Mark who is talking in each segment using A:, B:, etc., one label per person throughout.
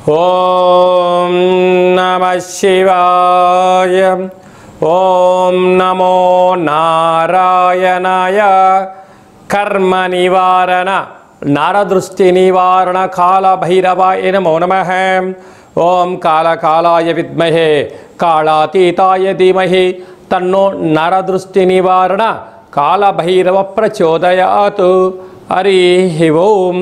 A: ఓం నమః శివాయ. ఓం నమో నారాయణాయ. కర్మ నివారణ నరదృష్టి నివారణ కాళభైరవాయ నమో నమః. ఓం కాళకాలాయ విద్మహే కాళాతీతాయ ధీమహి తన్నో నరదృష్టి నివారణ కాళభైరవ ప్రచోదయాత్. హరి ఓం.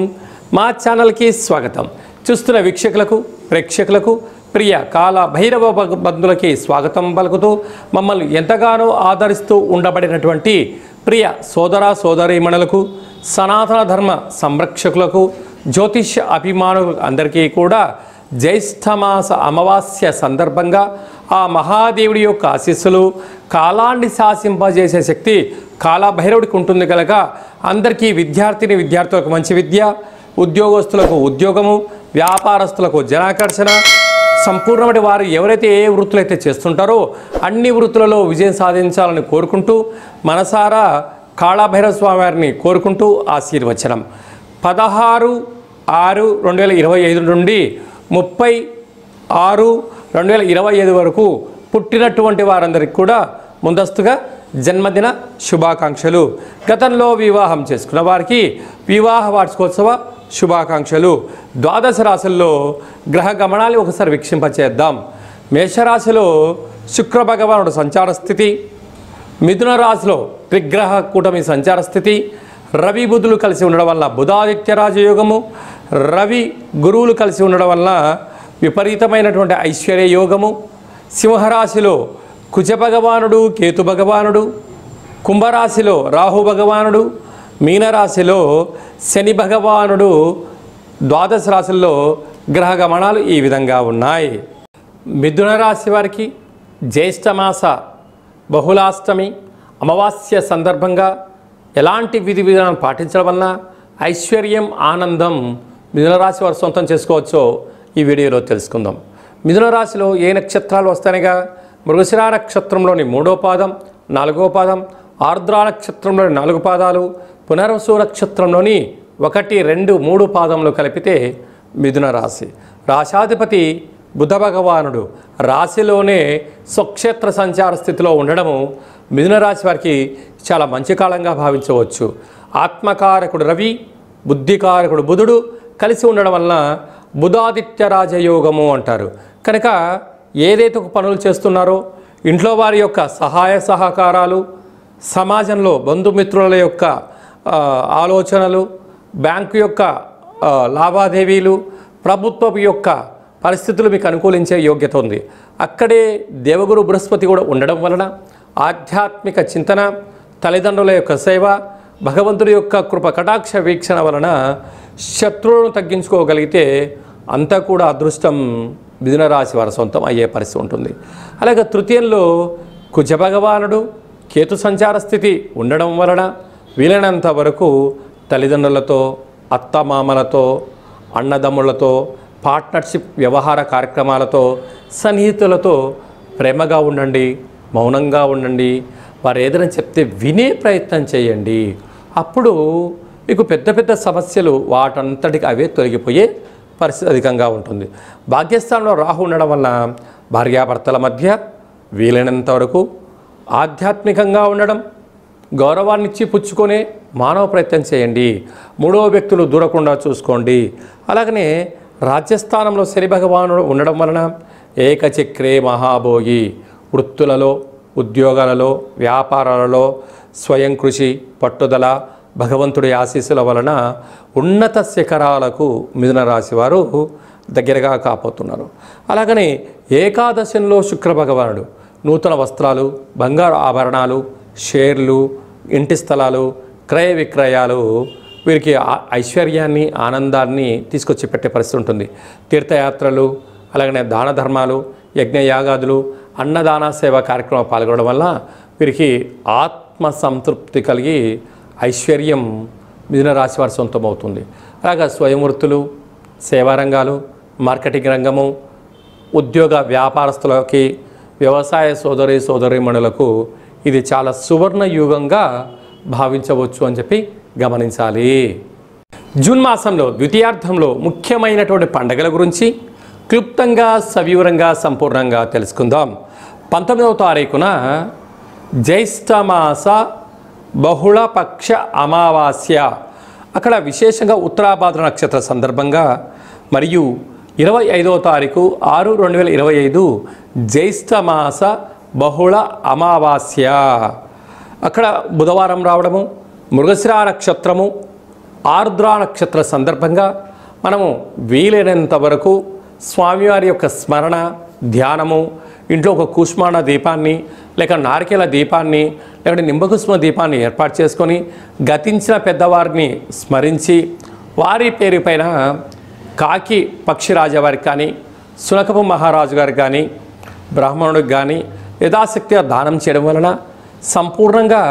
A: మా ఛానల్కి స్వాగతం. చూస్తున్న వీక్షకులకు ప్రేక్షకులకు ప్రియ కాల భైరవ బంధువులకి స్వాగతం పలుకుతూ మమ్మల్ని ఎంతగానో ఆదరిస్తూ ఉండబడినటువంటి ప్రియ సోదర సోదరీమణులకు సనాతన ధర్మ సంరక్షకులకు జ్యోతిష్య అభిమానులకు అందరికీ కూడా జ్యేష్ఠమాస అమావాస్య సందర్భంగా ఆ మహాదేవుడి యొక్క ఆశీస్సులు కాలాన్ని శాసింపజేసే శక్తి కాలభైరవుడికి ఉంటుంది కనుక అందరికీ విద్యార్థులకు మంచి విద్య, ఉద్యోగస్తులకు ఉద్యోగము, వ్యాపారస్తులకు జనాకర్షణ, సంపూర్ణమైన వారు ఎవరైతే ఏ వృత్తులు అయితే చేస్తుంటారో అన్ని వృత్తులలో విజయం సాధించాలని కోరుకుంటూ మనసారా కాళభైరవ స్వామి వారిని కోరుకుంటూ ఆశీర్వచనం. 16/6/2025 నుండి 30/6/2025 వరకు పుట్టినటువంటి వారందరికీ కూడా ముందస్తుగా జన్మదిన శుభాకాంక్షలు. గతంలో వివాహం చేసుకున్న వారికి వివాహ వార్షికోత్సవ శుభాకాంక్షలు. ద్వాదశ రాశుల్లో గ్రహ గమనాన్ని ఒకసారి వీక్షింపచేద్దాం. మేషరాశిలో శుక్ర భగవానుడు సంచార స్థితి, మిథున రాశిలో త్రిగ్రహ కూటమి సంచార స్థితి, రవి బుధులు కలిసి ఉండడం వల్ల బుధాదిత్య రాజయోగము, రవి గురువులు కలిసి ఉండడం వల్ల విపరీతమైనటువంటి ఐశ్వర్య యోగము. సింహరాశిలో కుజ భగవానుడు కేతు భగవానుడు, కుంభరాశిలో రాహు భగవానుడు, మీనరాశిలో శని భగవానుడు. ద్వాదశ రాశుల్లో గ్రహ గమనాలు ఈ విధంగా ఉన్నాయి. మిథున రాశి వారికి జ్యేష్ఠమాస బహుళాష్టమి అమావాస్య సందర్భంగా ఎలాంటి విధి విధానాలు పాటించడం వలన ఐశ్వర్యం ఆనందం మిథున రాశి వారు సొంతం చేసుకోవచ్చో ఈ వీడియోలో తెలుసుకుందాం. మిథున రాశిలో ఏ నక్షత్రాలు వస్తాయిగా మృగశిర నక్షత్రంలోని 3వ పాదం, 4వ పాదం, ఆర్ద్ర నక్షత్రంలోని 4 పాదాలు, పునర్వసు నక్షత్రంలోని 1, 2, 3 పాదములు కలిపితే మిథున రాశి. రాశాధిపతి బుధ భగవానుడు రాశిలోనే స్వక్షేత్ర సంచార స్థితిలో ఉండడము మిథున రాశి వారికి చాలా మంచి కాలంగా భావించవచ్చు. ఆత్మకారకుడు రవి, బుద్ధికారకుడు బుధుడు కలిసి ఉండడం వలన బుధాదిత్య రాజయోగము అంటారు. కనుక ఏదైతే పనులు చేస్తున్నారో ఇంట్లో వారి యొక్క సహాయ సహకారాలు, సమాజంలో బంధుమిత్రుల యొక్క ఆలోచనలు, బ్యాంకు యొక్క లావాదేవీలు, ప్రభుత్వం యొక్క పరిస్థితులు మీకు అనుకూలించే యోగ్యత ఉంది. అక్కడే దేవగురు బృహస్పతి కూడా ఉండడం వలన ఆధ్యాత్మిక చింతన, తల్లిదండ్రుల యొక్క సేవ, భగవంతుడి యొక్క కృప కటాక్ష వీక్షణ వలన శత్రువులను తగ్గించుకోగలిగితే అంతా కూడా అదృష్టం మిథున రాశి వారి సొంతం అయ్యే పరిస్థితి ఉంటుంది. అలాగే తృతీయంలో కుజ భగవానుడు కేతు సంచార స్థితి ఉండడం వలన వీలైనంత వరకు తల్లిదండ్రులతో, అత్తమామలతో, అన్నదమ్ములతో, పార్ట్నర్షిప్ వ్యవహార కార్యక్రమాలతో, సన్నిహితులతో ప్రేమగా ఉండండి, మౌనంగా ఉండండి. వారు ఏదైనా చెప్తే వినే ప్రయత్నం చేయండి. అప్పుడు మీకు పెద్ద పెద్ద సమస్యలు వాటంతటికి అవే తొలగిపోయే పరిస్థితి అధికంగా ఉంటుంది. భాగ్యస్థానంలో రాహు ఉండడం వల్ల భార్యాభర్తల మధ్య వీలైనంత వరకు ఆధ్యాత్మికంగా ఉండడం, గౌరవాన్నిచ్చి పుచ్చుకొనే మానవ ప్రయత్నం చేయండి. 3వ వ్యక్తులు దూరకుండా చూసుకోండి. అలాగనే రాజ్యస్థానంలో శని భగవానుడు ఉండడం వలన ఏకచక్రే మహాభోగి, వృత్తులలో, ఉద్యోగాలలో, వ్యాపారాలలో స్వయం కృషి, పట్టుదల, భగవంతుడి ఆశీస్సుల వలన ఉన్నత శిఖరాలకు మిథున రాశి వారు దగ్గరగా కాపోతున్నారు. అలాగనే ఏకాదశంలో శుక్ర భగవానుడు నూతన వస్త్రాలు, బంగారు ఆభరణాలు, షేర్లు, ఇంటి స్థలాలు, క్రయ విక్రయాలు వీరికి ఐశ్వర్యాన్ని, ఆనందాన్ని తీసుకొచ్చి పెట్టే పరిస్థితి ఉంటుంది. తీర్థయాత్రలు, అలాగనే దాన ధర్మాలు, యజ్ఞయాగాదులు, అన్నదాన సేవ కార్యక్రమాలు పాల్గొనడం వల్ల వీరికి ఆత్మ సంతృప్తి కలిగి ఐశ్వర్యం మిథున రాశి వారి సొంతం అవుతుంది. అలాగా స్వయం వృత్తులు, సేవారంగాలు, మార్కెటింగ్ రంగము, ఉద్యోగ వ్యాపారస్తులకి, వ్యవసాయ సోదరీమణులకు ఇది చాలా సువర్ణ యుగంగా భావించవచ్చు అని చెప్పి గమనించాలి. జూన్ మాసంలో ద్వితీయార్థంలో ముఖ్యమైనటువంటి పండుగల గురించి క్లుప్తంగా సవివరంగా సంపూర్ణంగా తెలుసుకుందాం. 19వ తారీఖున జ్యేష్ఠమాస బహుళపక్ష అమావాస్య, అక్కడ విశేషంగా ఉత్తరాభాద్ర నక్షత్ర సందర్భంగా, మరియు 25వ తారీఖు 6/2025 జ్యేష్ఠమాస బహుళ అమావాస్య, అక్కడ బుధవారం రావడము, మృగశిర నక్షత్రము, ఆర్ద్ర నక్షత్ర సందర్భంగా మనము వీలైనంత వరకు స్వామివారి యొక్క స్మరణ ధ్యానము, ఇంట్లో ఒక కూష్మాండ దీపాన్ని లేక నారికేల దీపాన్ని లేకపోతే నింబకుష్మ దీపాన్ని ఏర్పాటు చేసుకొని గతించిన పెద్దవారిని స్మరించి వారి పేరు పైన కాకి పక్షిరాజు వారికి కానీ, సునకపు మహారాజు గారికి కానీ, బ్రాహ్మణుడికి కానీ యథాశక్తిగా దానం చేయడం వలన సంపూర్ణంగా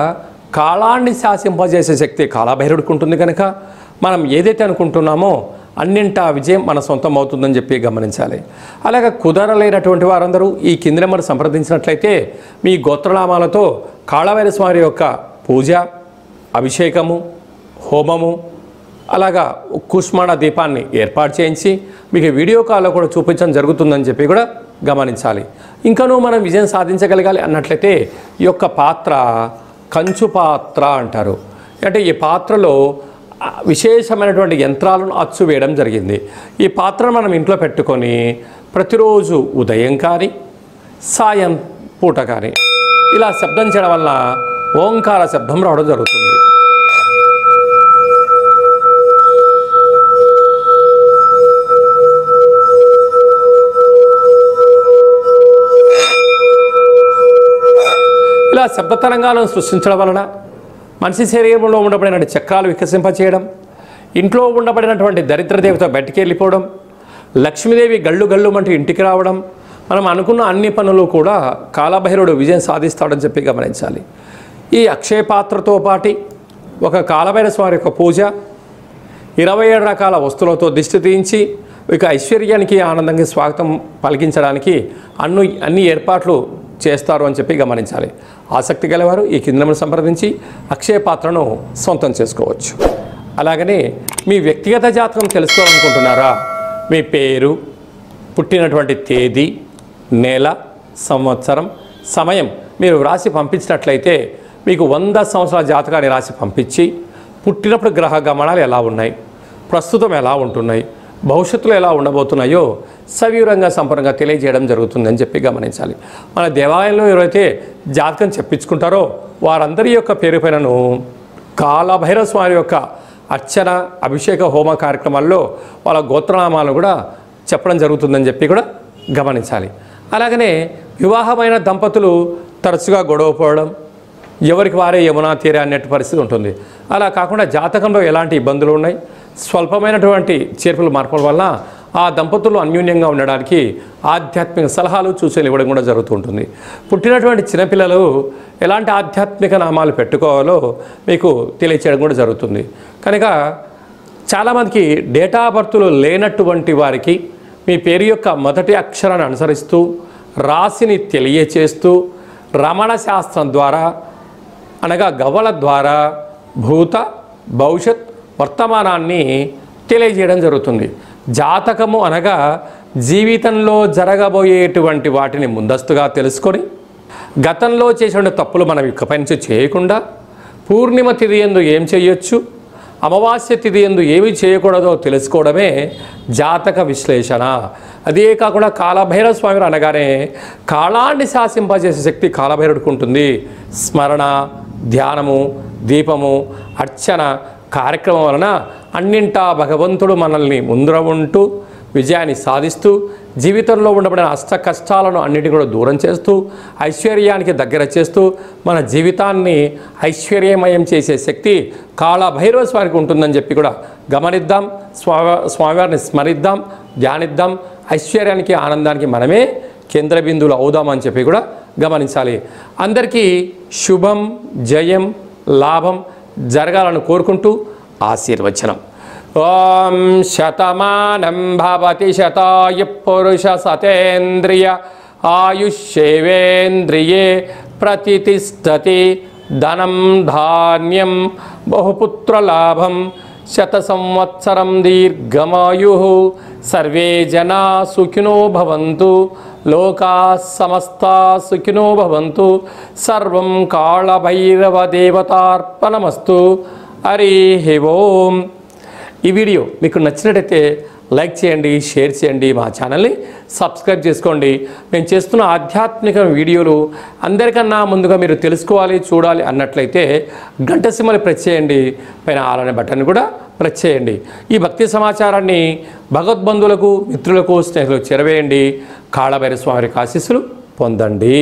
A: కాలాన్ని శాసింపజేసే శక్తి కాలభైరవుడికి ఉంటుంది. కనుక మనం ఏదైతే అనుకుంటున్నామో అన్నింటా విజయం మన సొంతం అవుతుందని చెప్పి గమనించాలి. అలాగే కుదరలేనటువంటి వారందరూ ఈ కింది నెంబర్ సంప్రదించినట్లయితే మీ గోత్రనామాలతో కాళభైరవ స్వామి యొక్క పూజ, అభిషేకము, హోమము, అలాగా కూష్మాండ దీపాన్ని ఏర్పాటు చేయించి మీకు వీడియో కాల్లో కూడా చూపించడం జరుగుతుందని చెప్పి కూడా గమనించాలి. ఇంకనూ మనం విజయం సాధించగలగాలి అన్నట్లయితే ఈ యొక్క పాత్ర కంచు పాత్ర అంటారు. అంటే ఈ పాత్రలో విశేషమైనటువంటి యంత్రాలను అచ్చు వేయడం జరిగింది. ఈ పాత్రను మనం ఇంట్లో పెట్టుకొని ప్రతిరోజు ఉదయం కానీ సాయం పూట కానీ ఇలా శబ్దం చేయడం వల్ల ఓంకార శబ్దం రావడం జరుగుతుంది. ఇలా శబ్ద తరంగాలను సృష్టించడం వలన మనిషి శరీరంలో ఉండబడిన చక్రాలు వికసింపచేయడం, ఇంట్లో ఉండబడినటువంటి దరిద్ర దేవత బయటికి వెళ్ళిపోవడం, లక్ష్మీదేవి గళ్ళు గళ్ళు అంటూ ఇంటికి రావడం, మనం అనుకున్న అన్ని పనులు కూడా కాలభైరవుడు విజయం సాధిస్తాడని చెప్పి గమనించాలి. ఈ అక్షయ పాత్రతో పాటి ఒక కాలభైరవ స్వామి యొక్క పూజ, 27 రకాల వస్తువులతో దిష్టి తీయించి ఇక ఐశ్వర్యానికి ఆనందంగా స్వాగతం పలికించడానికి అన్ని ఏర్పాట్లు చేస్తారు అని చెప్పి గమనించాలి. ఆసక్తి గలవారు ఈ కిందను సంప్రదించి అక్షయ పాత్రను సొంతం చేసుకోవచ్చు. అలాగనే మీ వ్యక్తిగత జాతకం తెలుసుకోవాలనుకుంటున్నారా? మీ పేరు, పుట్టినటువంటి తేదీ, నెల, సంవత్సరం, సమయం మీరు రాసి పంపించినట్లయితే మీకు 100 సంవత్సరాల జాతకాన్ని రాసి పంపించి పుట్టినప్పుడు గ్రహ గమనాలు ఎలా ఉన్నాయి, ప్రస్తుతం ఎలా ఉంటున్నాయి, భవిష్యత్తులో ఎలా ఉండబోతున్నాయో సవివరంగా సంపూర్ణంగా తెలియజేయడం జరుగుతుందని చెప్పి గమనించాలి. మన దేవాలయంలో ఎవరైతే జాతకం చెప్పించుకుంటారో వారందరి యొక్క పేరు పైనను కాలభైరవ స్వామి యొక్క అర్చన, అభిషేక, హోమ కార్యక్రమాల్లో వాళ్ళ గోత్రనామాలు కూడా చెప్పడం జరుగుతుందని చెప్పి కూడా గమనించాలి. అలాగనే వివాహమైన దంపతులు తరచుగా గొడవ పడడం, ఎవరికి వారే యమునా తీరే అన్నట్టు పరిస్థితి ఉంటుంది. అలా కాకుండా జాతకంలో ఎలాంటి ఇబ్బందులు ఉన్నాయి, స్వల్పమైనటువంటి చేర్పులు మార్పుల వల్ల ఆ దంపతులు అన్యోన్యంగా ఉండడానికి ఆధ్యాత్మిక సలహాలు సూచనలు ఇవ్వడం కూడా జరుగుతూ ఉంటుంది. పుట్టినటువంటి చిన్నపిల్లలు ఎలాంటి ఆధ్యాత్మిక నామాలు పెట్టుకోవాలో మీకు తెలియచేయడం కూడా జరుగుతుంది. కనుక చాలామందికి డేటా బర్త్లు లేనటువంటి వారికి మీ పేరు యొక్క మొదటి అక్షరాన్ని అనుసరిస్తూ రాశిని తెలియచేస్తూ రమణ శాస్త్రం ద్వారా అనగా గవ్వల ద్వారా భూత, భవిష్యత్, వర్తమానాన్ని తెలియజేయడం జరుగుతుంది. జాతకము అనగా జీవితంలో జరగబోయేటువంటి వాటిని ముందస్తుగా తెలుసుకొని గతంలో చేసిన తప్పులు మనం ఇకపై నుంచి చేయకుండా పూర్ణిమ తిథి యందు ఏం చేయొచ్చు, అమావాస్య తిథి యందు ఏమి చేయకూడదో తెలుసుకోవడమే జాతక విశ్లేషణ. అదే కాకుండా కాలభైరవ స్వామి అనగానే కాలాన్ని శాసింపజేసే శక్తి కాలభైరవుడికి ఉంటుంది. స్మరణ, ధ్యానము, దీపము, అర్చన కార్యక్రమం వలన అన్నింటా భగవంతుడు మనల్ని ముందర ఉంటూ విజయాన్ని సాధిస్తూ జీవితంలో ఉండబడిన అష్ట కష్టాలను అన్నిటిని కూడా దూరం చేస్తూ ఐశ్వర్యానికి దగ్గర చేస్తూ మన జీవితాన్ని ఐశ్వర్యమయం చేసే శక్తి కాలభైరవ స్వామికి ఉంటుందని చెప్పి కూడా గమనిద్దాం. స్వామివారిని స్మరిద్దాం, ధ్యానిద్దాం. ఐశ్వర్యానికి, ఆనందానికి మనమే కేంద్ర బిందువులు అవుదామని చెప్పి కూడా గమనించాలి. అందరికీ శుభం, జయం, లాభం జరగాలని కోరుకుంటూ ఆశీర్వచనం. ఓం శతమానం భవతి శతాయ పురుష సతేంద్రియ ఆయుష్యేవేంద్రియే ప్రతిష్టతి ధనం ధాన్యం బహుపుత్రలాభం శత సంవత్సరం దీర్ఘమాయు సర్వే జనా సుఖినో భవంతు లోకా సమస్తా సుఖినో భవంతు సర్వం కాళభైరవ దేవతార్పణమస్తు. హరి ఓం. ఈ వీడియో మీకు నచ్చినట్టయితే లైక్ చేయండి, షేర్ చేయండి, మా ఛానల్ని సబ్స్క్రైబ్ చేసుకోండి. మేము చేస్తున్న ఆధ్యాత్మిక వీడియోలు అందరికన్నా ముందుగా మీరు తెలుసుకోవాలి, చూడాలి అన్నట్లయితే గంట సింబల్ ప్రెస్ చేయండి, పైన ఆల్ అనే బటన్ కూడా ప్రెస్ చేయండి. ఈ భక్తి సమాచారాన్ని భగవద్బంధువులకు, మిత్రులకు, స్నేహితులకు చేరవేయండి. కాళభైరవ స్వామి ఆశీస్సులు పొందండి.